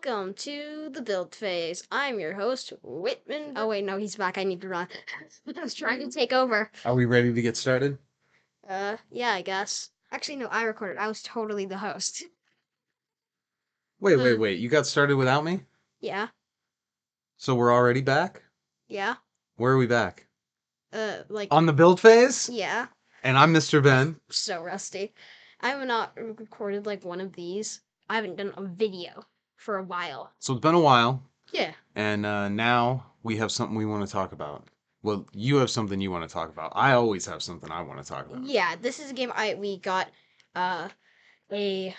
welcome to the build phase. I'm your host, Whitman. Oh wait, no, he's back. I need to run. I was trying to take over. Are we ready to get started? Yeah, I guess. Actually, no, I recorded. I was totally the host. Wait. You got started without me? Yeah, So we're already back? yeah. Where are we back? Like, On the build phase? yeah. And I'm Mr. Ben. So rusty. I have not recorded like one of these. I haven't done a video for a while. So it's been a while, Yeah. and now we have something we want to talk about. Well, you have something you want to talk about. I always have something I want to talk about. Yeah, this is a game we got uh a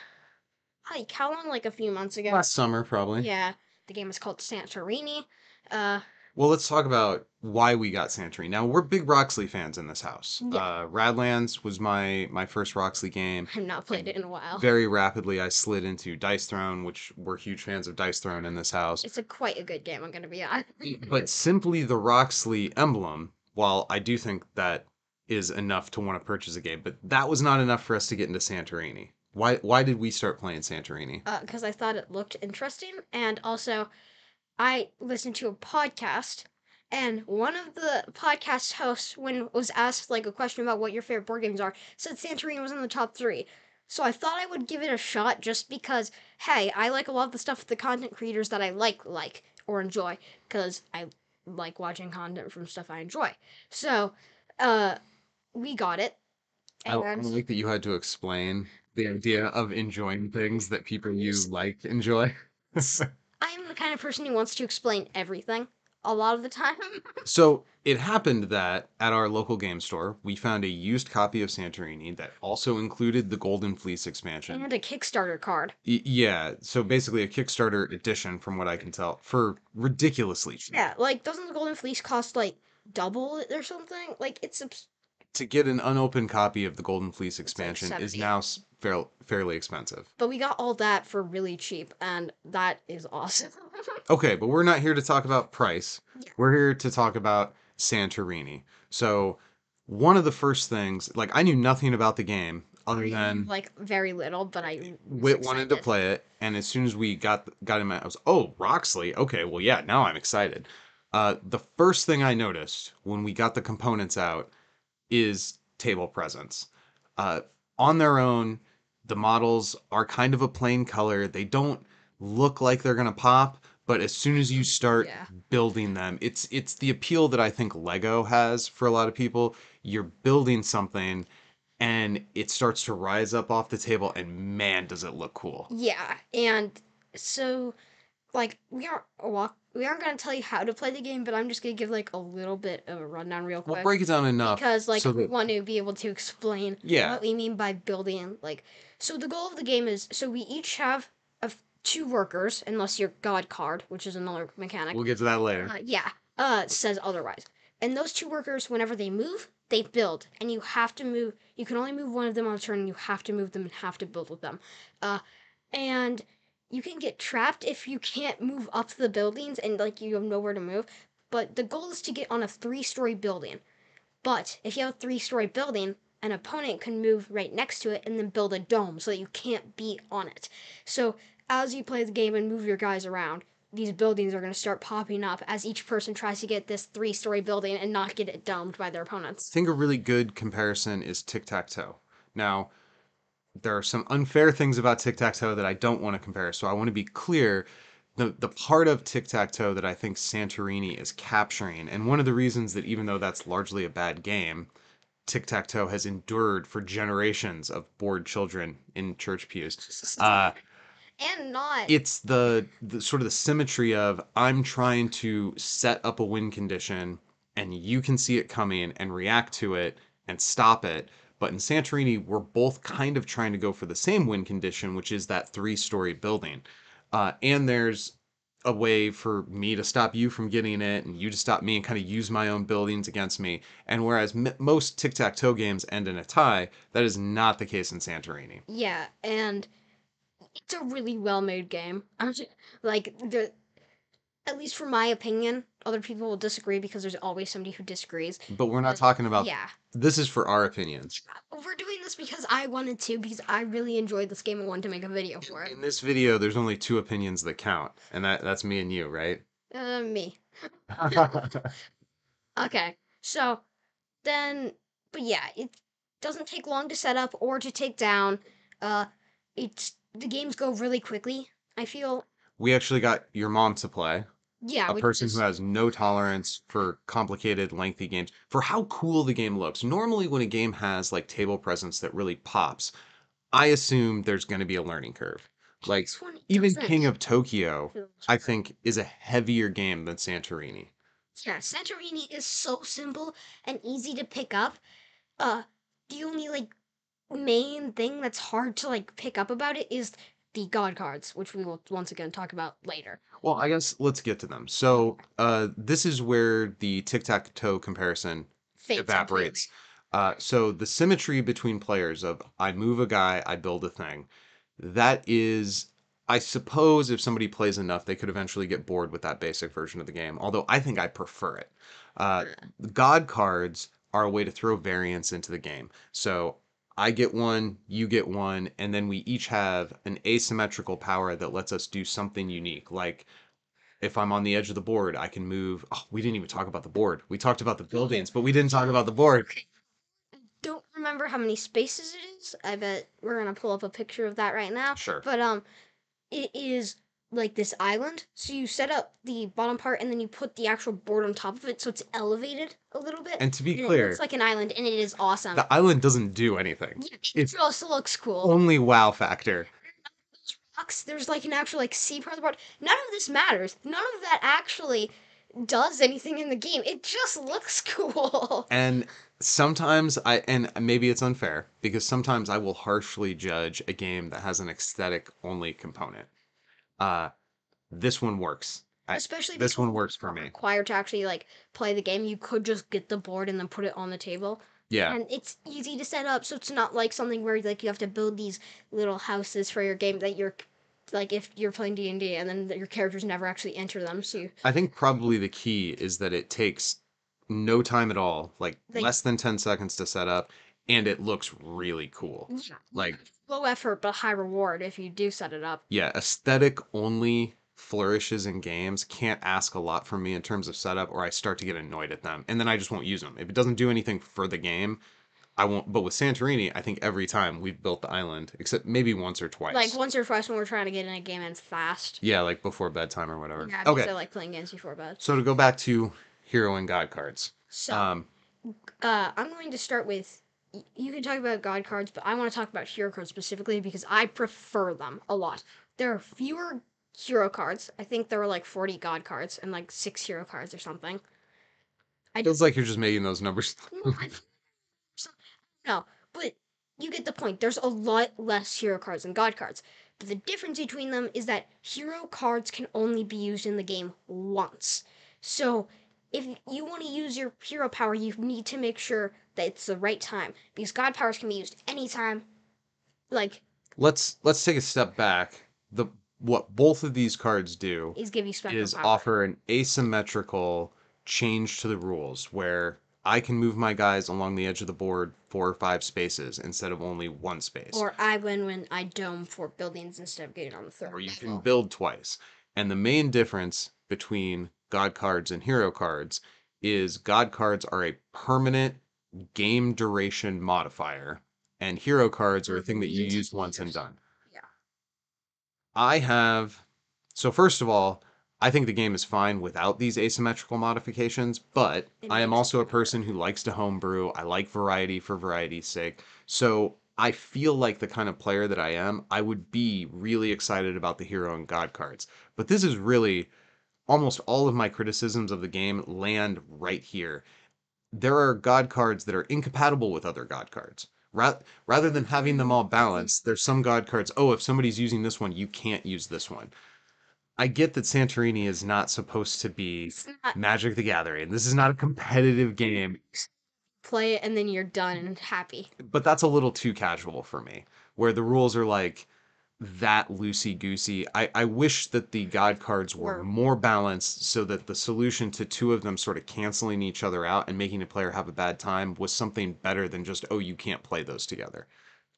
how long, like a few months ago. Last summer, probably. Yeah, the game is called Santorini. Uh, Well, let's talk about why we got Santorini. Now, we're big Roxley fans in this house. yeah, Radlands was my first Roxley game. I've not played it in a while. Very rapidly, I slid into Dice Throne, which we're huge fans of Dice Throne in this house. It's quite a good game, I'm gonna be honest. But simply the Roxley emblem, while I do think that is enough to want to purchase a game, but that was not enough for us to get into Santorini. Why did we start playing Santorini? Because I thought it looked interesting, and also I listened to a podcast, and one of the podcast hosts, when was asked like a question about what your favorite board games are, said Santorini was in the top three. So I thought I would give it a shot just because, hey, I like a lot of the stuff the content creators that I like or enjoy, because I like watching content from stuff I enjoy. So, uh, we got it, I and like that you had to explain the idea of enjoying things that people you like enjoy. I'm the kind of person who wants to explain everything a lot of the time. So it happened that at our local game store, we found a used copy of Santorini that also included the Golden Fleece expansion. And a Kickstarter card. Yeah, so basically a Kickstarter edition, from what I can tell, for ridiculously cheap. Yeah, like doesn't the Golden Fleece cost like double it or something? Like it's To get an unopened copy of the Golden Fleece it's like expansion is 70. now fairly expensive. But we got all that for really cheap, and that is awesome. Okay, but we're not here to talk about price. Yeah. We're here to talk about Santorini. So, one of the first things, like I knew nothing about the game other than Like very little, but I was Wit wanted to excited. play it, and as soon as we got him, I was, oh, Roxley. Okay, well, yeah, now I'm excited. The first thing I noticed when we got the components out is table presence. Uh, on their own, the models are kind of a plain color. They don't look like they're gonna pop, but as soon as you start Yeah. building them, it's the appeal that I think Lego has for a lot of people. You're building something and it starts to rise up off the table, and man, does it look cool. Yeah, and so like we aren't gonna tell you how to play the game, but I'm just gonna give like a little bit of a rundown real We'll quick. break it down enough Because like so we that, want to be able to explain yeah, what we mean by building. Like, so the goal of the game is, so we each have two workers, unless you're god card, which is another mechanic. we'll get to that later. Yeah, says otherwise. And those two workers, whenever they move, they build, and you have to move. You can only move one of them on a turn. And you have to move them and have to build with them. And you can get trapped if you can't move up the buildings and like you have nowhere to move. But the goal is to get on a 3-story building. But if you have a 3-story building, an opponent can move right next to it and then build a dome so that you can't be on it. So as you play the game and move your guys around, these buildings are going to start popping up as each person tries to get this 3-story building and not get it domed by their I opponents. think a really good comparison is tic-tac-toe. Now, there are some unfair things about tic-tac-toe that I don't want to compare, so I want to be clear. The part of tic-tac-toe that I think Santorini is capturing, and one of the reasons that even though that's largely a bad game, tic-tac-toe has endured for generations of bored children in church pews. And not. It's the sort of the symmetry of I'm trying to set up a win condition and you can see it coming and react to it and stop it. But in Santorini, we're both kind of trying to go for the same win condition, which is that 3-story building. And there's a way for me to stop you from getting it and you to stop me and kind of use my own buildings against me. And whereas most tic-tac-toe games end in a tie, that is not the case in Santorini. Yeah, and it's a really well made game. Like, at least for my opinion, other people will disagree because there's always somebody who disagrees. But we're not But talking about yeah, this is for our opinions. we're doing this because I wanted to, because I really enjoyed this game and wanted to make a video for it. In this video, there's only two opinions that count, and that's me and you, right? Me. Okay, so then, but yeah, it doesn't take long to set up or to take down. Uh, the games go really quickly. I feel, We actually got your mom to play, yeah, a which person who is has no tolerance for complicated, lengthy games, for how cool the game looks. Normally, when a game has like table presence that really pops, I assume there's going to be a learning curve. Like, this one even King doesn't. of Tokyo, For the most I part. think, is a heavier game than Santorini. Yeah, Santorini is so simple and easy to pick up. Uh, the only like main thing that's hard to like pick up about it is the god cards, which we will once again talk about later. Well, I guess let's get to them. So, this is where the tic-tac-toe comparison Fades completely. evaporates. So the symmetry between players of I move a guy, I build a thing, that is, I suppose if somebody plays enough, they could eventually get bored with that basic version of the game. Although I think I prefer it. Uh, the God cards are a way to throw variance into the game. So I get one, you get one, and then we each have an asymmetrical power that lets us do something unique. Like if I'm on the edge of the board, I can move. Oh, we didn't even talk about the board. We talked about the buildings, but we didn't talk about the board. Okay. Don't remember how many spaces it is. I bet we're gonna pull up a picture of that right now. Sure. But it is like this island. So you set up the bottom part and then you put the actual board on top of it so it's elevated a little bit. And to be And it looks clear, like an island and it is awesome. the island doesn't do anything. Yeah, it It's just looks cool. only wow factor. Those rocks, there's like an actual like sea part of the board. None of this matters. None of that actually does anything in the game. It just looks cool. And sometimes and maybe it's unfair because sometimes I will harshly judge a game that has an aesthetic only component. Uh, this one works. Especially This because one works you're for not me. required to actually like play the game. You could just get the board and then put it on the table. Yeah. And it's easy to set up, so it's not like something where like you have to build these little houses for your game that you're like if you're playing D&D and then your characters never actually enter them. So I think probably the key is that it takes no time at all, like like less than 10 seconds to set up, and it looks really cool. yeah, Like, low effort but high reward if you do set it up. yeah, aesthetic only flourishes in games can't ask a lot from me in terms of setup, or I start to get annoyed at them, and then I just won't use them. If it doesn't do anything for the game, I won't. But with Santorini, I think every time we've built the island, except maybe once or Like twice. once or twice when we're trying to get in a game and it's fast. Yeah, like before bedtime or whatever. Yeah, because Okay, I like playing games before bed. so to go back to Hero and God cards. So, Um, I'm going to start with. You can talk about god cards, but I want to talk about hero cards specifically because I prefer them a lot. There are fewer hero cards. I think there are like 40 god cards and like 6 hero cards or something. I feels like you're just making those numbers. no, no, but you get the point. There's a lot less hero cards than god cards. But the difference between them is that hero cards can only be used in the game once. So if you want to use your hero power, you need to make sure that it's the right time because god powers can be used anytime. Like Let's take a step back. The what both of these cards do is give you special is power. offer an asymmetrical change to the rules where I can move my guys along the edge of the board 4 or 5 spaces instead of only one space. Or I win when I dome 4 buildings instead of getting on the Or third you can level. build twice. And the main difference between God cards and hero cards is God cards are a permanent game duration modifier, and hero cards are a thing that you use once and done. Yeah. I have, so first of all, I think the game is fine without these asymmetrical modifications, but It I am makes also a it better. person who likes to homebrew. I like variety for variety's sake. So I feel like the kind of player that I am, I would be really excited about the hero and god cards. But this is really almost all of my criticisms of the game land right here. There are god cards that are incompatible with other god cards. Rather than having them all balanced, there's some god cards, oh, if somebody's using this one, you can't use this one. I get that Santorini is not supposed to be It's not Magic the Gathering. This is not a competitive game, play it and then you're done and happy. but that's a little too casual for me, where the rules are like that loosey goosey. I wish that the God cards were Or more balanced so that the solution to two of them sort of canceling each other out and making a player have a bad time was something better than just, oh, you can't play those together.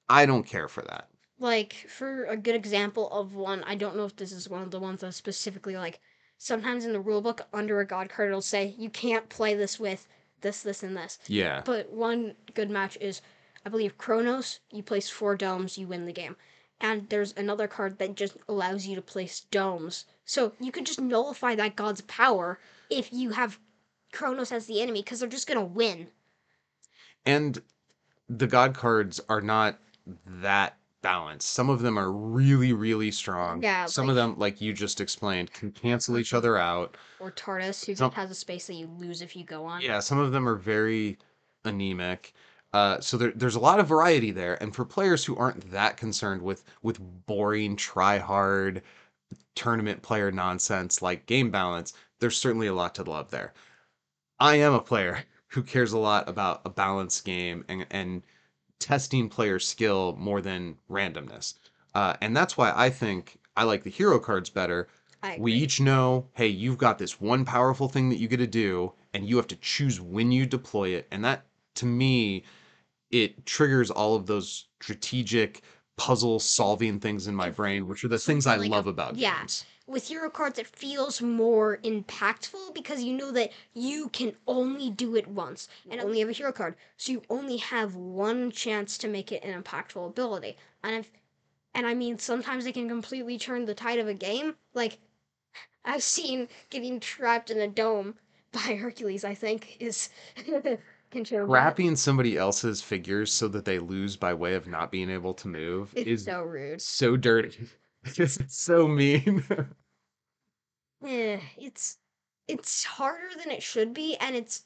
I don't care for that. like for a good example of one, I don't know if this is one of the ones that's specifically like sometimes in the rulebook under a god card it'll say you can't play this with this, and this. Yeah. But one good match is I believe Chronos, you place 4 domes, you win the game. And there's another card that just allows you to place domes. So you could just nullify that god's power if you have Chronos as the enemy because they're just gonna win. And the God cards are not that balanced. Some of them are really, really strong. Yeah, Some of like them, like you just explained, can cancel each other out. or Tardis, who just Some, has a space that you lose if you go on. yeah, some of them are very anemic. So there's a lot of variety there, and for players who aren't that concerned with boring, try hard tournament player nonsense like game balance, there's certainly a lot to love there. I am a player who cares a lot about a balanced game and testing player skill more than randomness. And that's why I think I like the hero cards better. I We agree. each know, hey, you've got this one powerful thing that you get to do, and you have to choose when you deploy it. And that, to me, it triggers all of those strategic puzzle solving things in my It brain, which are the feels things more I like love about yeah. games. With hero cards, it feels more impactful because you know that you can only do it once and only have a hero card, so you only have one chance to make it an impactful ability. And I mean, sometimes it can completely turn the tide of a game. Like I've seen getting trapped in a dome by Hercules. I think is can show that. Trapping somebody else's figures so that they lose by way of not being able to move It's is so rude. so dirty. It's so mean. It's harder than it should be, and it's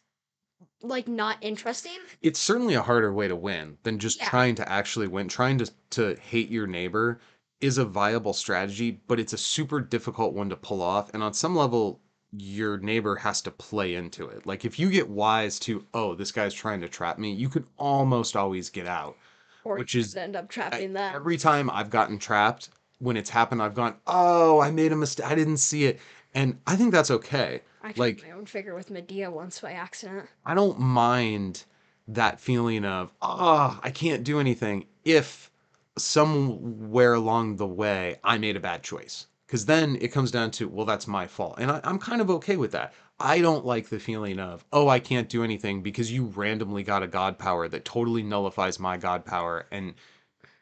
like not interesting. It's certainly a harder way to win than just Yeah. trying to actually win. Trying to hate your neighbor is a viable strategy, but it's a super difficult one to pull off. And on some level, your neighbor has to play into it. Like if you get wise to, oh, this guy's trying to trap me, you can almost always get out, Or you which is just end up trapping them. every time I've gotten trapped, when it's happened, I've gone, oh, I made a mistake. I didn't see it. And I think that's okay. I trapped Like my own figure with Medea once by accident. I don't mind that feeling of, ah, I can't do anything if somewhere along the way I made a bad choice. Because then it comes down to, well, that's my fault. And I'm kind of okay with that. I don't like the feeling of, oh, I can't do anything because you randomly got a god power that totally nullifies my god power. And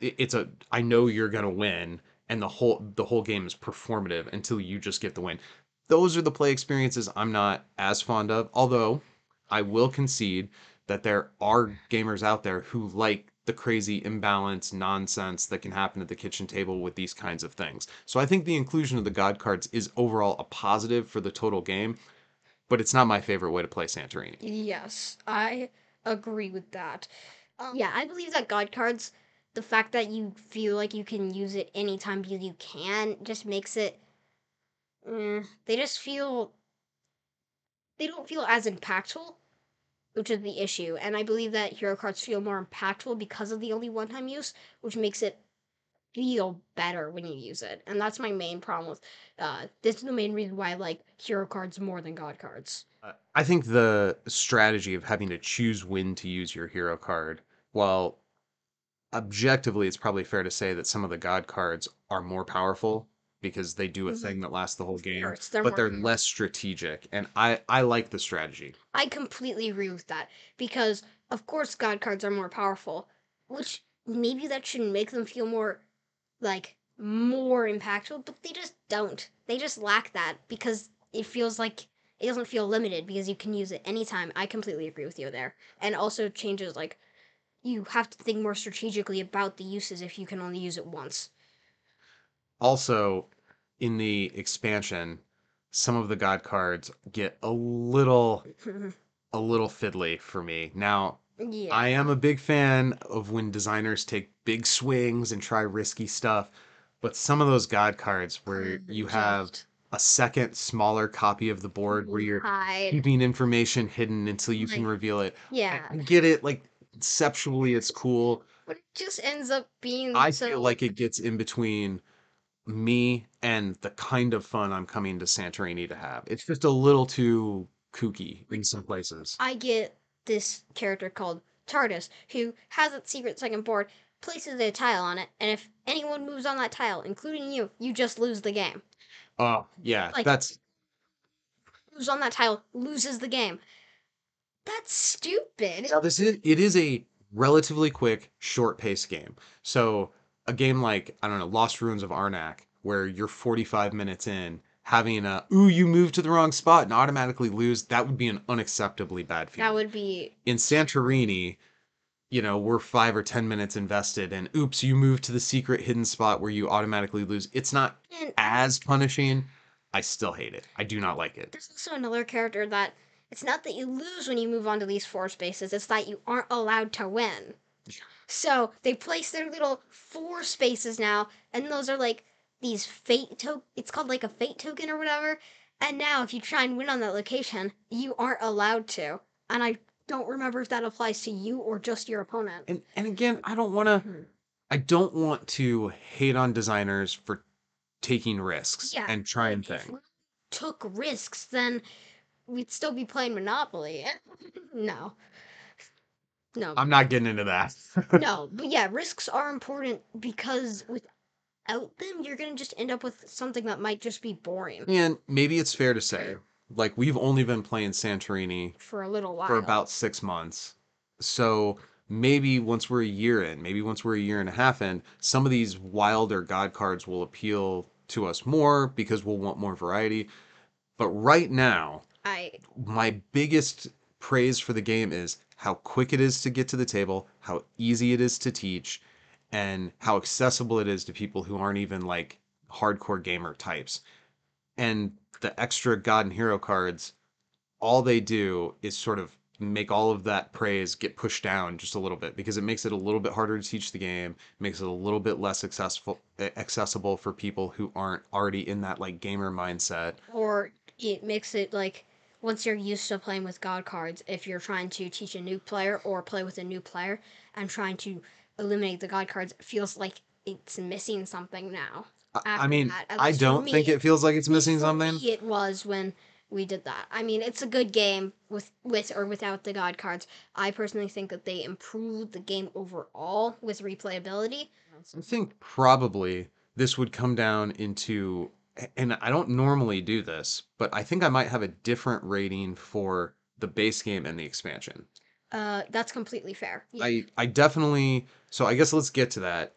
it's a, I know you're going to win. And the whole game is performative until you just get the win. Those are the play experiences I'm not as fond of. Although I will concede that there are gamers out there who like the crazy imbalance nonsense that can happen at the kitchen table with these kinds of things. So I think the inclusion of the god cards is overall a positive for the total game, but it's not my favorite way to play Santorini. Yes, I agree with that. Yeah, I believe that god cards, the fact that you feel like you can use it anytime you can, just makes it. They just feel they don't feel as impactful, which is the issue. And I believe that hero cards feel more impactful because of the only one-time use, which makes it feel better when you use it. And that's my main problem with this is the main reason why I like hero cards more than god cards. I think the strategy of having to choose when to use your hero card, while objectively, it's probably fair to say that some of the god cards are more powerful because they do a Mhm. thing that lasts the whole game, Course, they're but more they're less strategic. And I like the strategy. I completely agree with that because of course god cards are more powerful, which maybe that should make them feel more like more impactful, but they just don't. They just lack that because it feels like it doesn't feel limited because you can use it anytime. I completely agree with you there. And also changes like you have to think more strategically about the uses if you can only use it once. Also, in the expansion, some of the god cards get a little fiddly for me. Now, I am Yeah. a big fan of when designers take big swings and try risky stuff, but some of those god cards where you have Just a second smaller copy of the board where you're hide. keeping information hidden until you can Like reveal it. I yeah. I get it, like conceptually it's cool, but it just ends up being I feel so. like it gets in between me and the kind of fun I'm coming to Santorini to have. It's just a little too kooky in some places. I get this character called TARDIS who has its secret second board, places a tile on it, and if anyone moves on that tile, including you just lose the game. Oh, yeah, Like, that's moves on that tile loses the game. That's stupid. now this is it is a relatively quick, short-paced game. So a game like, I don't know, Lost Ruins of Arnak, where you're 45 minutes in, having a ooh, you moved to the wrong spot and automatically lose, that would be an unacceptably bad That feeling. would be In Santorini, we're 5 or 10 minutes invested, and oops, you moved to the secret hidden spot where you automatically lose. It's not and as punishing. I still hate it. I do not like it. there's also another character that it's not that you lose when you move on to these four spaces, it's that you aren't allowed to win. So they place their little four spaces now, and those are like these fate to it's called like a fate token or whatever. And now if you try and win on that location, you aren't allowed to. And I don't remember if that applies to you or just your opponent. And again, I don't want to hate on designers for taking risks Yeah, and trying but if things. we took risks, then we'd still be playing Monopoly. No, no, I'm not getting into that. no. But yeah, risks are important because without them, you're gonna just end up with something that might just be boring And maybe it's fair to say, like, we've only been playing Santorini for a little for while. about 6 months. So maybe once we're a year in, maybe once we're a year and a half in, some of these wilder God cards will appeal to us more because we'll want more variety. But right now, I my biggest praise for the game is how quick it is to get to the table, how easy it is to teach, and how accessible it is to people who aren't even like hardcore gamer types. And the extra God and Hero cards, all they do is sort of make all of that praise get pushed down just a little bit because it makes it a little bit harder to teach the game, makes it a little bit less accessible for people who aren't already in that like gamer mindset. or it makes it like once you're used to playing with God cards, if you're trying to teach a new player or play with a new player and trying to eliminate the God cards, it feels like it's missing something now. I After mean, that, at I least for don't think me, it feels like it's missing for something. me, it was when we did that. I mean, it's a good game with or without the God cards. I personally think that they improved the game overall with replayability. I think probably this would come down into, and I don't normally do this, but I think I might have a different rating for the base game and the expansion. That's completely fair. Yeah. I definitely, so I guess let's get to that.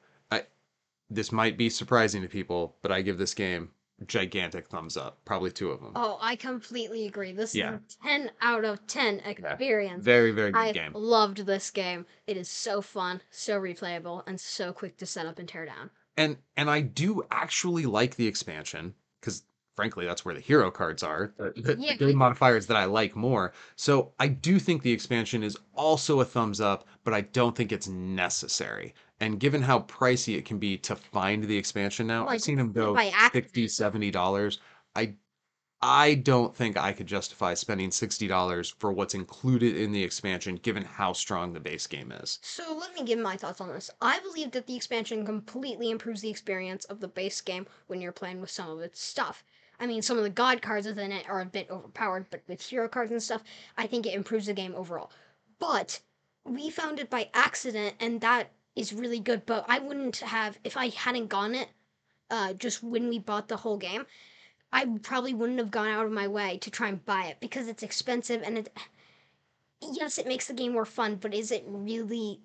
This might be surprising to people, but I give this game gigantic thumbs up, probably two of them. Oh, I completely agree. This is Yeah, a 10 out of 10 yeah. experience. Very, very good I game. loved this game. It is so fun, so replayable, and so quick to set up and tear down. And I do actually like the expansion because frankly that's where the hero cards are, the Yeah, game modifiers that I like more. So I do think the expansion is also a thumbs up, but I don't think it's necessary. And given how pricey it can be to find the expansion now, I've like seen them go by 60, accident. $70. I I don't think I could justify spending $60 for what's included in the expansion given how strong the base game is. So let me give my thoughts on this. I believe that the expansion completely improves the experience of the base game when you're playing with some of its stuff. I mean, some of the god cards within it are a bit overpowered, but with hero cards and stuff, I think it improves the game overall. But we found it by accident, and that is really good. But I wouldn't have, if I hadn't gotten it, just when we bought the whole game, I probably wouldn't have gone out of my way to try and buy it because it's expensive and yes, it makes the game more fun, but is it really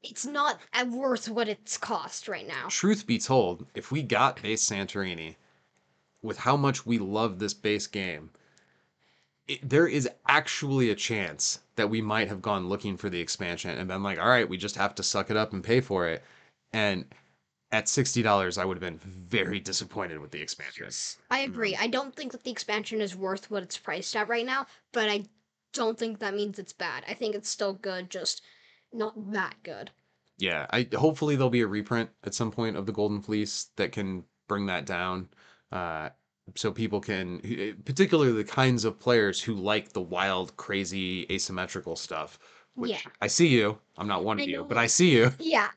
it's not worth what it's cost right now. Truth be told, if we got base Santorini with how much we love this base game, there is actually a chance that we might have gone looking for the expansion and been like, all right, we just have to suck it up and pay for it. And at $60, I would have been very disappointed with the expansion. I agree. Um, I don't think that the expansion is worth what it's priced at right now, but I don't think that means it's bad. I think it's still good, just not that good. yeah, I hopefully there'll be a reprint at some point of the Golden Fleece that can bring that down. Uh, so people can, particularly the kinds of players who like the wild, crazy, asymmetrical stuff, Yeah, which I see you. I'm not one I of you, but know. I see you. Yeah,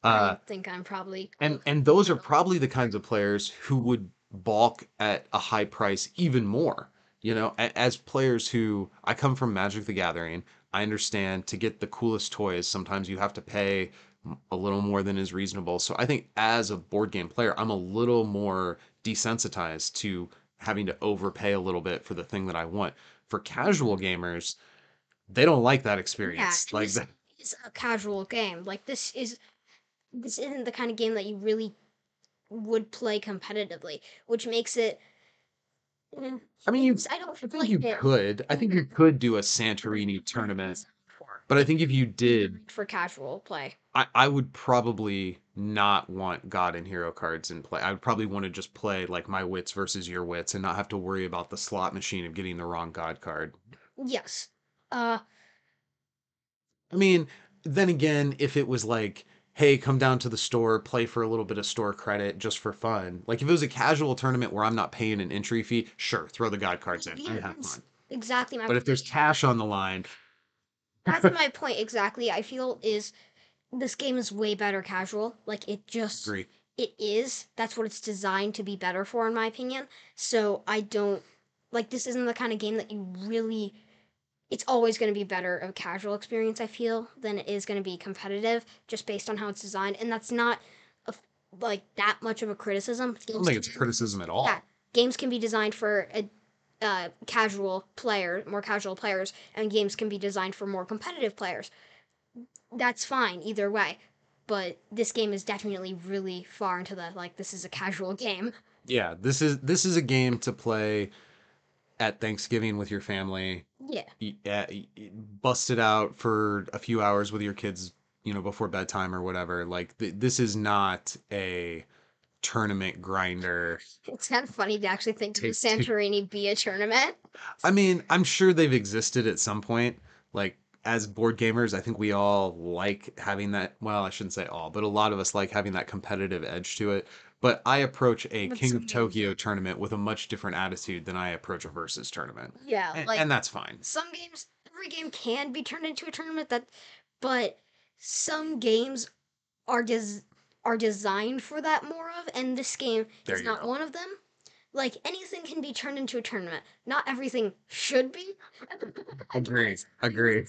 Uh, I think I'm probably and those are probably the kinds of players who would balk at a high price even more. You know, as players who I come from Magic the Gathering, I understand to get the coolest toys, sometimes you have to pay a little more than is reasonable. So I think as a board game player, I'm a little more desensitized to having to overpay a little bit for the thing that I want. For casual gamers, they don't like that yeah. experience. And Like this that. is a casual game. Like this isn't the kind of game that you really would play competitively, which makes it. I mean, I don't I feel think like you could. I think you could do a Santorini tournament, but I think if you did, for casual play. I would probably not want God and Hero cards in play. I would probably want to just play like my wits versus your wits and not have to worry about the slot machine of getting the wrong God card. Yes. Uh, I mean, then again, if it was like, hey, come down to the store, play for a little bit of store credit just for fun. Like if it was a casual tournament where I'm not paying an entry fee, sure, throw the God cards in. I have that's fun. exactly my But if there's point. cash on the line, That's my point exactly. I feel is this game is way better casual. Like agree. it is. That's what it's designed to be better for, in my opinion. So I don't like this. Isn't the kind of game that you really. It's always going to be better of a casual experience. I feel than it is going to be competitive, just based on how it's designed, and that's not a, like that much of a criticism. I don't think it's criticism at Yeah, all. games can be designed for a more casual players, and games can be designed for more competitive players. That's fine either way. But this game is definitely really far into the like this is a casual game. Yeah, this is a game to play at Thanksgiving with your family. Yeah, Bust it out for a few hours with your kids, before bedtime or whatever. Like this is not a tournament grinder. it's kind of funny to actually think of the Take two. Santorini be a tournament. I mean, I'm sure they've existed at some point. Like as board gamers, I think we all like having that. Well, I shouldn't say all, but a lot of us like having that competitive edge to it. But I approach a But King some of games, Tokyo tournament with a much different attitude than I approach a versus tournament, yeah, and, like and that's fine. some games, every game can be turned into a tournament. But some games are are designed for that more of, and this game There is you not go. one of them. Like anything can be turned into a tournament. Not everything should be. Agree. Agree.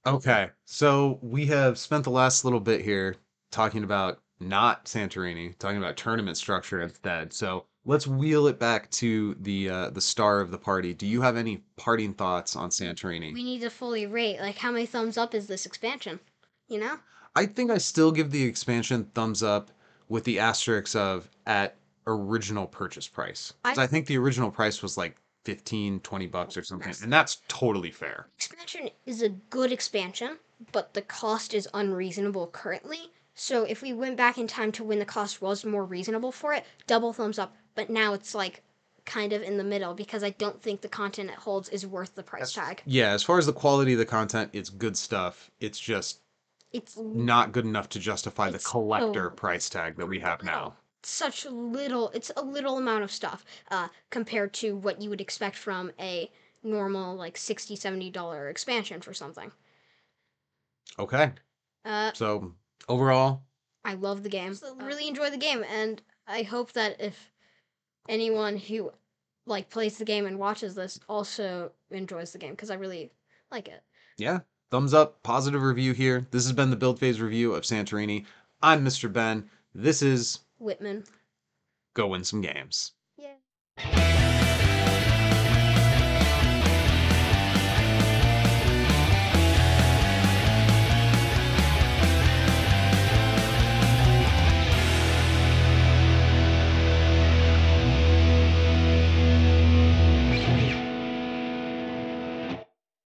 Okay, so we have spent the last little bit here talking about not Santorini, talking about tournament structure instead. So let's wheel it back to the star of the party. Do you have any parting thoughts on Santorini? We need to fully rate. Like, how many thumbs up is this expansion? You know? I think I still give the expansion thumbs up with the asterisk of at original purchase price. Because I I think the original price was like 15, $20 or something, and that's totally fair. expansion is a good expansion, but the cost is unreasonable currently. So if we went back in time to when the cost was more reasonable for it, double thumbs up. But now it's like kind of in the middle because I don't think the content it holds is worth the price tag. Yeah, as far as the quality of the content, it's good stuff. It's just It's not good enough to justify the it's collector so price tag that we have now. such little. It's a little amount of stuff compared to what you would expect from a normal like $60-$70 expansion for something. Okay. Uh, So overall, I love the game. So really enjoy the game, and I hope that if anyone who like plays the game and watches this also enjoys the game because I really like it. yeah, thumbs up, positive review here. This has been the build phase review of Santorini. I'm Mr. Ben. This is Whitman. Go Win Some Games.